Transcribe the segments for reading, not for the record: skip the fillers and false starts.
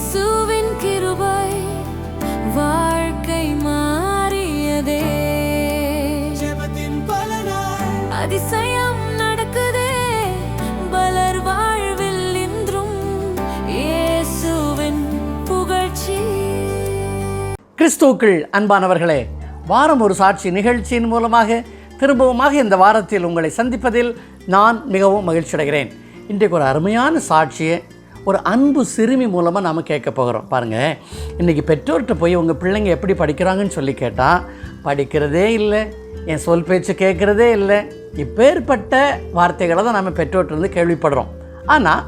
இயேசுவின் கிருபை வாழ்க்கை மாறியதே. ஜெபத்தின் பலனாய் அதிசயம் நடக்குதே. பலர் வாழ்வில் இன்றும் இயேசுவின் புகழ்ச்சி. கிறிஸ்துவுக்குள் அன்பானவர்களே, வாரம் ஒரு சாட்சி நிகழ்ச்சியின் மூலமாக திரும்பவுமாக இந்த வாரத்தில் உங்களை சந்திப்பதில் நான் மிகவும் மகிழ்ச்சி அடைகிறேன். இன்றைக்கு ஒரு அருமையான சாட்சியை ஒரு அன்பு சிறுமி மூலமாக நாம் கேட்க போகிறோம். பாருங்கள், இன்றைக்கி பெற்றோர்கிட்ட போய் உங்கள் பிள்ளைங்க எப்படி படிக்கிறாங்கன்னு சொல்லி கேட்டால் படிக்கிறதே இல்லை, என் சொல் பேச்சு கேட்குறதே இல்லை, இப்பேற்பட்ட வார்த்தைகளை தான் நம்ம பெற்றோர்கிட்ட கேள்விப்படுறோம். ஆனால்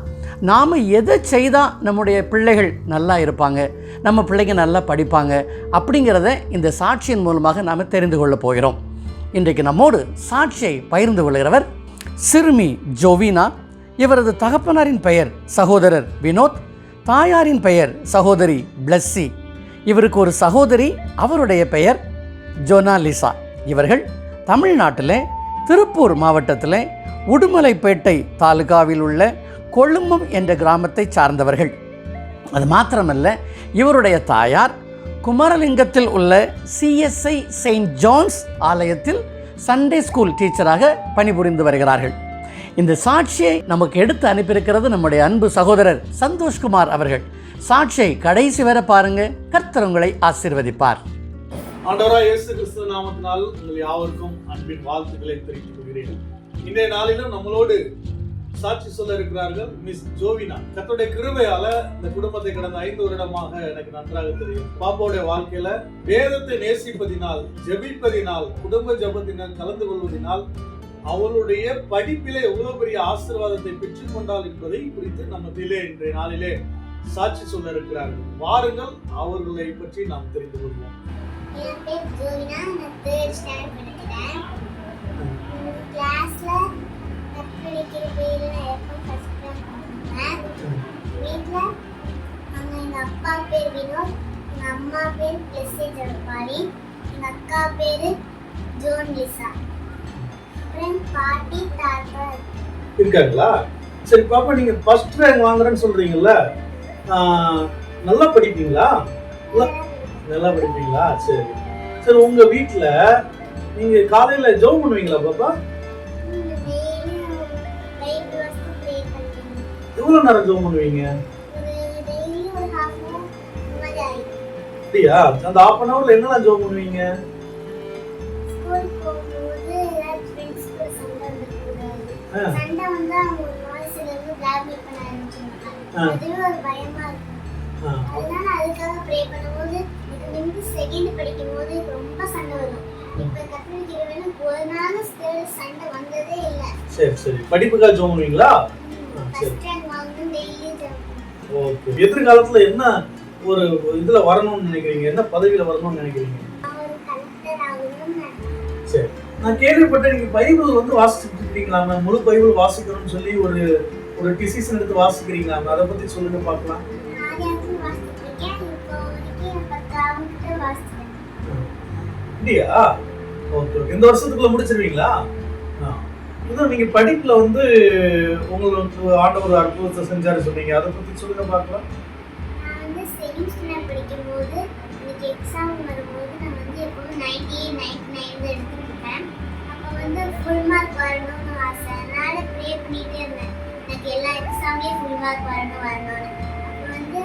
நாம் எதை செய்தால் நம்முடைய பிள்ளைகள் நல்லா இருப்பாங்க, நம்ம பிள்ளைங்க நல்லா படிப்பாங்க அப்படிங்கிறத இந்த சாட்சியின் மூலமாக நாம் தெரிந்து கொள்ள போகிறோம். இன்றைக்கு நம்மோடு சாட்சியை பகிர்ந்து கொள்கிறவர் சிறுமி ஜோவினா. இவரது தகப்பனாரின் பெயர் சகோதரர் வினோத், தாயாரின் பெயர் சகோதரி பிளஸ்ஸி. இவருக்கு ஒரு சகோதரி, அவருடைய பெயர் ஜோனாலிசா. இவர்கள் தமிழ்நாட்டில் திருப்பூர் மாவட்டத்தில் உடுமலைப்பேட்டை தாலுகாவில் உள்ள கொழும்பம் என்ற கிராமத்தை சார்ந்தவர்கள். அது மாத்திரமல்ல, இவருடைய தாயார் குமரலிங்கத்தில் உள்ள CSI செயின்ட் ஜான்ஸ் ஆலயத்தில் சண்டே ஸ்கூல் டீச்சராக பணிபுரிந்து வருகிறார்கள். இந்த சாட்சியை நமக்கு எடுத்து அனுப்பியிருக்கிறது நம்முடைய அன்பு சகோதரர் சந்தோஷ்குமார் அவர்கள். சாட்சியை கடைசி வரை பாருங்க, கர்த்தர் உங்களை ஆசீர்வதிப்பார். ஆண்டவராகிய இயேசு கிறிஸ்து நாமத்தினால் உங்கள் யாவருக்கும் அன்பின் வாழ்த்துக்களை தெரிவித்துக் கொள்கிறேன். இன்றைய நாளிலும் நம்மளோடு சாட்சி சொல்ல இருக்கிறார்கள் மிஸ் ஜோவினா. கர்த்தருடைய கிருபையால இந்த குடும்பத்தை கடந்த 5 வருடமாக எனக்கு நன்றாக தெரியும். பாப்பாவுடைய வாழ்க்கையில வேதத்தை நேசிப்பதினால், ஜெபிப்பதினால், குடும்ப ஜெபத்தினால் கலந்து கொள்வதனால் அவளுடைய படிப்பிலே எவ்வளவு பெரிய ஆசீர்வாதத்தை பெற்றுக் கொண்டாள் என்பதை குறித்து நம்ம இன்றைய நாளிலே சாட்சி சொல்ல இருக்கிறார்கள். வாருங்கள், அவர்களை பற்றி நாம் தெரிந்து கொள்வோம். என் பேர் ஜோவினா. நான் 3rd ஸ்டாண்டர்ட் படிக்கிறேன். கிளாஸ்ல கற்பழிக்கிற பேர்ல எப்போ ஃபர்ஸ்ட் ரேங்க் வாங்குவேன். வீட்ல எங்க அப்பா பேர் வினோத், எங்க அம்மா பேர் பிளஸ்ஸி ஜெயபாரி, எங்க அக்கா பேரு ஜோன்லிசா, அப்புறம் பாட்டி தாத்தா இருக்காங்களா? சரி பாப்பா, நீங்க ஃபர்ஸ்ட் ரேங்க் வாங்குறேன்னு சொல்றீங்கல்ல, நல்லா படிப்பீங்களா? நல்லா படிப்பீங்களா? சரி சரி. உங்க வீட்ல நீங்க காலையில ஜெபம் பண்ணுவீங்களா பாப்பா? எவ்வளவு நேரம் ஜெபம் பண்ணுவீங்க? அப்படியா? அந்த 1/2 an hourல என்னெல்லாம் ஜெபம் பண்ணுவீங்க? சண்டை வந்தா அவங்க ஒரு வாய்ஸ்ல இருந்து பிளாக்மெயில் பண்ண ஆரம்பிச்சாங்க. அதுவே ஒரு பயமா இருக்கு. அதனால அதுக்காக ப்ரே பண்ணும்போது இதுக்கு முன்பு செகண்ட் படிக்கும்போது ரொம்ப சண்டை வரும். இப்ப கத்துக்கிற ஒரு நாள் சண்டை வந்ததே இல்ல. சரி சரி. படிப்புக்காக ஜெபம் பண்ணுவீங்களா? ஃபர்ஸ்ட் ரேங்க் வாங்கணும், டெய்லி ஜெபம். ஓகே. எதிர்காலத்துல என்ன ஒரு இதுல வரணும்னு நினைக்கிறீங்க? என்ன பதவியில வரணும்னு நினைக்கிறீங்க? ஒரு கலெக்டர் ஆகணும்னு. சரி. நான் கேள்விப்பட்டேன் நீங்க பைபிள் வாசிச்சுட்டு இருக்கீங்களாமே, முழு பைபிள் வாசிக்கணும்னு சொல்லி ஒரு டிசிஷன் எடுத்து வாசிக்கிறீங்களாமே, அதை பத்தி சொல்லுங்க பார்க்கலாம். ஆதியாகமம் வாசிச்சிட்டு இருக்கேன். இப்போ வரைக்கும் 10 கிட்ட வாசிச்சேன். அப்படியா? ஓகே. இந்த வருஷத்துக்குள்ள முடிச்சிருவீங்களா? இன்னும் நீங்க படிப்புல உங்களுக்கு ஆண்டவர் அற்புதத்தை செஞ்சாரு சொன்னீங்க, அதை பத்தி சொல்லுங்க பார்க்கலாம். நான் செகண்ட் ஸ்டாண்டர்ட் படிக்கும்போது எனக்கு எக்ஸாம் வரும்போது நான் எப்பவும் 98, 99 எடுத்துருப்பேன். அப்போ ஃபுல் மார்க் வரணும்னு ஆசை. அதனால ப்ரே பண்ணிட்டே இருந்தேன், எனக்கு எல்லா எக்ஸாம்லேயும் ஃபுல் மார்க் வரணும்னு. அப்போ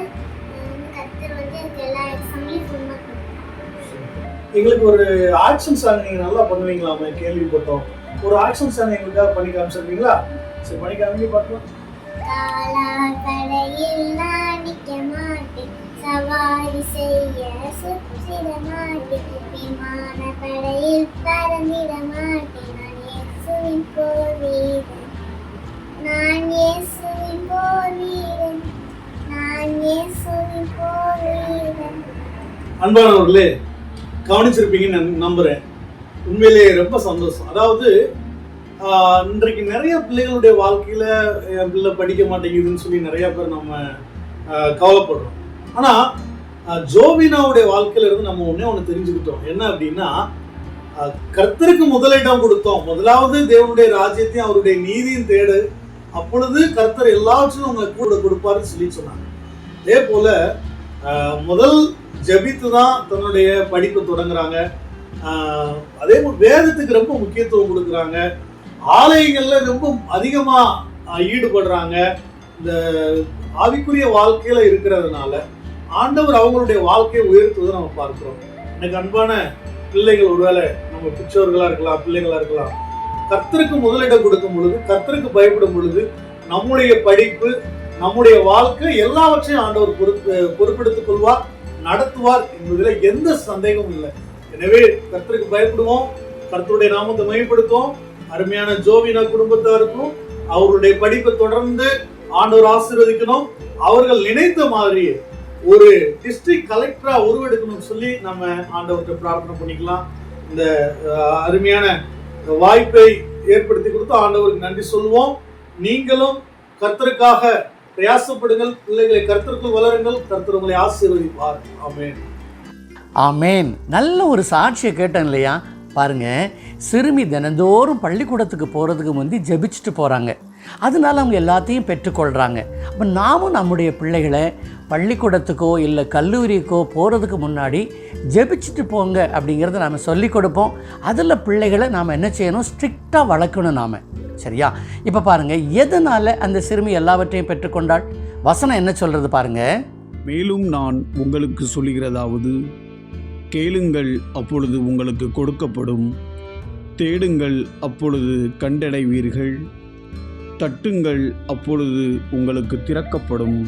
கர்த்தர் எனக்கு எல்லா எக்ஸாம்லேயும் ஃபுல் மார்க் கொடுத்தாரு. எங்களுக்கு ஒரு ஆக்ஷன் சாங் நீங்க நல்லா பண்ணுவீங்களாமே கேள்விப்பட்டோம். ஒரு ஆக்ஷன் சாங் எங்களுக்காக பண்ணி காமிச்சிருக்கீங்களா? சரி, பண்ணி காமிங்க பார்க்கலாம். காலா கடையில் நான் நிற்க மாட்டேன், சவாரி செய்ய சுற்றிட மாட்டேன், விமான படையில் பறந்திட மாட்டேன், நான் இயேசுவின் போர் வீரன், நான் இயேசுவின் போர் வீரன், நான் இயேசுவின் போர் வீரன். அன்பானவர்களே, கவனிச்சிருப்பீங்கன்னு நம்புறேன். உண்மையிலேயே ரொம்ப சந்தோஷம். அதாவது இன்றைக்கு நிறைய பிள்ளைகளுடைய வாழ்க்கையில என் பிள்ளை படிக்க மாட்டேங்குதுன்னு சொல்லி நிறைய பேர் நம்ம கவலைப்படுறோம். ஆனா ஜோவினாவுடைய வாழ்க்கையில இருந்து நம்ம ஒண்ணு தெரிஞ்சுக்கிட்டோம். என்ன அப்படின்னா, கர்த்தருக்கு முதலிடம் கொடுத்தோம். முதலாவது தேவனுடைய ராஜ்யத்தையும் அவருடைய நீதியும் தேடு, அப்பொழுது கர்த்தர் எல்லாவற்றையும் உங்களுக்கு கூட கொடுப்பாருன்னு சொல்லி சொன்னாங்க. அதே போல முதல் ஜெபித்து தான் தன்னுடைய படிப்பை தொடங்குறாங்க. அதே மாதிரி வேதத்துக்கு ரொம்ப முக்கியத்துவம் கொடுக்குறாங்க. ஆலயங்கள்ல ரொம்ப அதிகமா ஈடுபடுறாங்க. இந்த ஆவிக்குரிய வாழ்க்கையில இருக்கிறதுனால ஆண்டவர் அவங்களுடைய வாழ்க்கையை உயர்த்துவதை நம்ம பார்க்கிறோம். எனக்கு அன்பான பிள்ளைகள், ஒருவேளை நம்ம பெற்றோர்களா இருக்கலாம், பிள்ளைகளா இருக்கலாம், கர்த்தருக்கு முதலிடம் கொடுக்கும் பொழுது, கர்த்தருக்கு பயப்படும் பொழுது நம்முடைய படிப்பு, நம்முடைய வாழ்க்கை எல்லாவற்றையும் ஆண்டவர் பொறுப்பெடுத்துக் கொள்வார், நடத்துவார் என்பதில் எந்த சந்தேகமும் இல்லை. எனவே கர்த்தருக்கு பயப்படுவோம், கர்த்தருடைய நாமத்தை மையப்படுத்துவோம். அருமையான ஜோவினா குடும்பத்தாருக்கும் அவருடைய படிப்பை தொடர்ந்து ஆண்டவர் ஆசீர்வதிக்கணும். அவர்கள் நினைத்த மாதிரி ஒரு டிஸ்ட்ரிக்ட் கலெக்டரா உருவெடுக்கணும்னு சொல்லி நம்ம ஆண்டவர்கிட்ட பிரார்த்தனை பண்ணிக்கலாம். இந்த அருமையான வாய்ப்பை ஏற்படுத்தி கொடுத்து ஆண்டவருக்கு நன்றி சொல்லுவோம். நீங்களும் கர்த்தருக்காக பிரயாசப்படுங்கள், பிள்ளைகளை கர்த்தருக்குள் வளருங்கள், கர்த்தர் உங்களை ஆசீர்வதிப்பார். ஆமென். ஆமேன். நல்ல ஒரு சாட்சியை கேட்டேன் இல்லையா? பாருங்க, சிறுமி தினந்தோறும் பள்ளிக்கூடத்துக்கு போகிறதுக்கு முந்தி ஜெபிச்சுட்டு போகிறாங்க. அதனால அவங்க எல்லாத்தையும் பெற்றுக்கொள்கிறாங்க. அப்போ நாமும் நம்முடைய பிள்ளைகளை பள்ளிக்கூடத்துக்கோ இல்லை கல்லூரிக்கோ போகிறதுக்கு முன்னாடி ஜெபிச்சுட்டு போங்க அப்படிங்கிறத நாம் சொல்லிக் கொடுப்போம். அதில் பிள்ளைகளை நாம் என்ன செய்யணும்? ஸ்ட்ரிக்டாக வளர்க்கணும் நாம். சரியா? இப்போ பாருங்கள், எதனால் அந்த சிறுமி எல்லாவற்றையும் பெற்றுக்கொண்டாள்? வசனம் என்ன சொல்கிறது பாருங்கள். மேலும் நான் உங்களுக்கு சொல்லுகிறதாவது, கேளுங்கள், அப்பொழுது உங்களுக்கு கொடுக்கப்படும், தேடுங்கள், அப்பொழுது கண்டடைவீர்கள், தட்டுங்கள், அப்பொழுது உங்களுக்கு திறக்கப்படும்.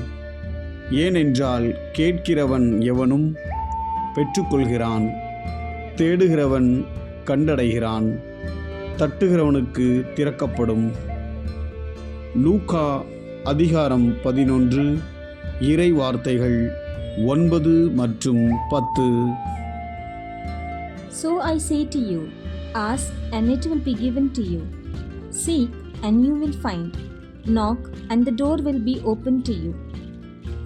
ஏனென்றால் கேட்கிறவன் எவனும் பெற்றுக்கொள்கிறான், தேடுகிறவன் கண்டடைகிறான், தட்டுகிறவனுக்கு திறக்கப்படும். லூக்கா அதிகாரம் 11 இறை வார்த்தைகள் 9 மற்றும் 10. So I say to you, ask and it will be given to you. Seek and you will find. Knock and the door will be opened to you.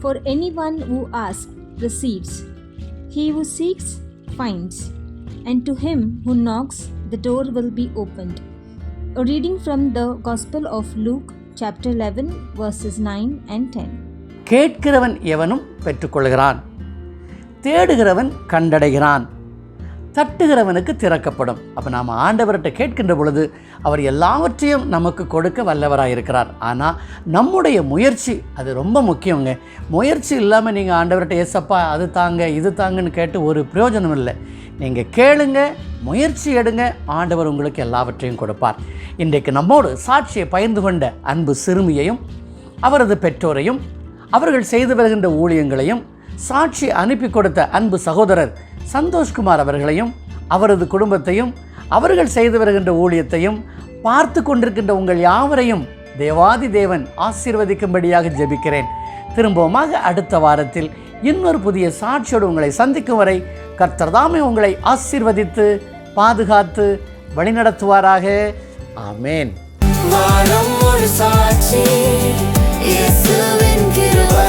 For anyone who asks receives. He who seeks finds. And to him who knocks the door will be opened. A reading from the Gospel of Luke chapter 11 verses 9 and 10. கேட்கிறவன் எவனும் பெற்றுக்கொள்கிறான், தேடுகிறவன் கண்டடைகிறான், தட்டுகிறவனுக்கு திறக்கப்படும். அப்போ நாம் ஆண்டவர்கிட்ட கேட்கின்ற பொழுது அவர் எல்லாவற்றையும் நமக்கு கொடுக்க வல்லவராக ஆனால் நம்முடைய முயற்சி அது ரொம்ப முக்கியங்க. முயற்சி இல்லாமல் நீங்கள் ஆண்டவர்கிட்ட ஏசப்பா அது தாங்க இது தாங்கன்னு கேட்டு ஒரு பிரயோஜனம் இல்லை. நீங்கள் கேளுங்க, முயற்சி எடுங்க, ஆண்டவர் உங்களுக்கு எல்லாவற்றையும் கொடுப்பார். இன்றைக்கு நம்மோடு சாட்சியை பகிர்ந்து கொண்ட அன்பு சிறுமியையும் அவரது பெற்றோரையும் அவர்கள் செய்து வருகின்ற ஊழியங்களையும் சாட்சி அனுப்பி கொடுத்த அன்பு சகோதரர் சந்தோஷ்குமார் அவர்களையும் அவரது குடும்பத்தையும் அவர்கள் செய்து வருகின்ற ஊழியத்தையும் பார்த்து கொண்டிருக்கின்ற உங்கள் யாவரையும் தேவாதி தேவன் ஆசீர்வதிக்கும்படியாக ஜெபிக்கிறேன். திரும்பவுமாக அடுத்த வாரத்தில் இன்னொரு புதிய சாட்சியோடு உங்களை சந்திக்கும் வரை கர்த்தர் தாமே உங்களை ஆசீர்வதித்து பாதுகாத்து வழிநடத்துவாராக. ஆமேன். வாரம் ஒரு சாட்சி, இயேசுவின் கிருபை.